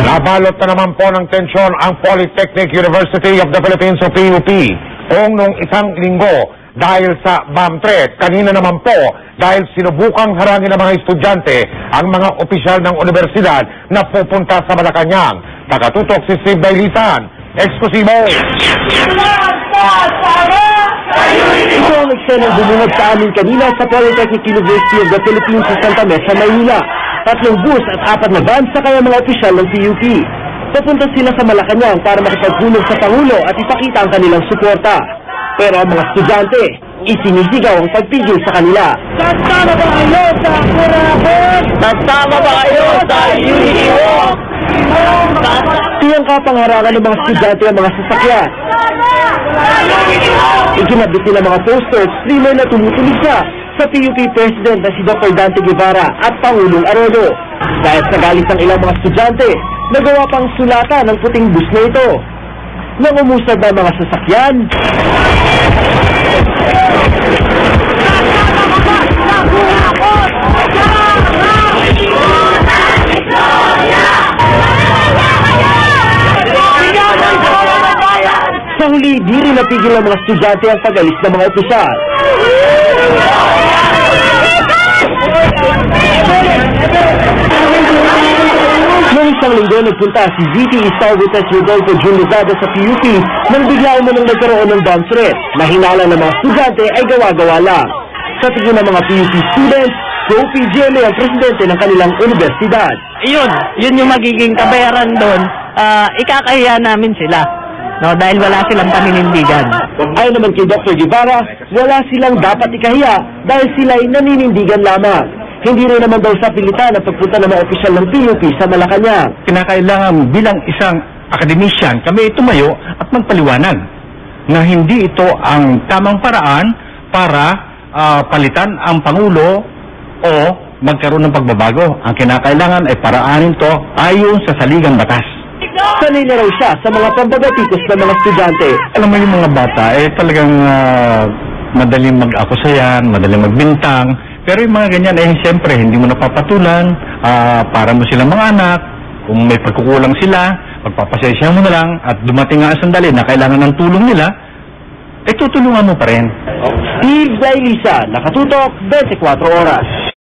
Nabalot na naman po ng tensyon ang Polytechnic University of the Philippines o PUP kung nung isang linggo dahil sa bomb threat. Kanina naman po dahil sinubukang harangin ng mga estudyante ang mga opisyal ng universidad na pupunta sa Malacanang. Nakatutok si Steve Bailisan. Eksklusibo! Ito ang eksenang bumunod sa amin kanina sa Polytechnic University of the Philippines sa Santa Mesa, Maynila. 3 bus at 4 na van sa kaya mga opisyal ng PUP. Papunta sila sa Malacanang para makipagpulong sa Pangulo at ipakita ang kanilang suporta. Pero ang mga estudyante, isinisigaw ang pagpigil sa kanila. Nagsama ba kayo sa Kurapot? Nagsama ba kayo sa Unity Walk? Siyang kapangharangan ng mga estudyante ang mga sasakyan. Ikinabit nila mga poster at streamer na tumutulig sa PUP President na si Dr. Dante Guevara at Pangulong Arroyo. Dahil sa galit ng ilang mga estudyante, nagawa pang sulatan ng puting bus na ito. Nang umusad na mga sasakyan, sa huli, di rin napigil ng mga estudyante ang pag-alis ng mga opisyal. Noong isang linggo, nagpunta si ZTE Star Witness Rodolfo Jun Lozada sa PUP nang bigla umanong nagkaroon ng bomb threat. Nahinala ng mga estudyante ay gawa-gawa lang. Sa tingin ng mga PUP students, Go PGMA ang presidente ng kanilang universidad. Yun yung magiging kabayaran doon. Ikakahiya namin sila. No, dahil wala silang paninindigan. Ayon naman kay Dr. Guevara, wala silang dapat ikahiya dahil sila'y naninindigan lamang. Hindi rin naman daw sa pilitan ang pagpunta ng mga opisyal ng PUP sa Malacanang. Kinakailangan bilang isang akademisyan kami tumayo at magpaliwanag na hindi ito ang tamang paraan para palitan ang Pangulo o magkaroon ng pagbabago. Ang kinakailangan ay paraanin to ayon sa saligang batas. Sanay na raw siya sa mga pambabatikos ng mga estudyante. Alam mo yung mga bata, talagang madaling mag-akusa yan, madaling magbintang. Pero yung mga ganyan, siyempre, hindi mo napapatulan, para mo silang mga anak, kung may pagkukulang sila, pagpapasensya mo na lang, at dumating nga ang sandali na kailangan ng tulong nila, tutulungan mo pa rin. Steve Bailisa, nakatutok, 24 oras.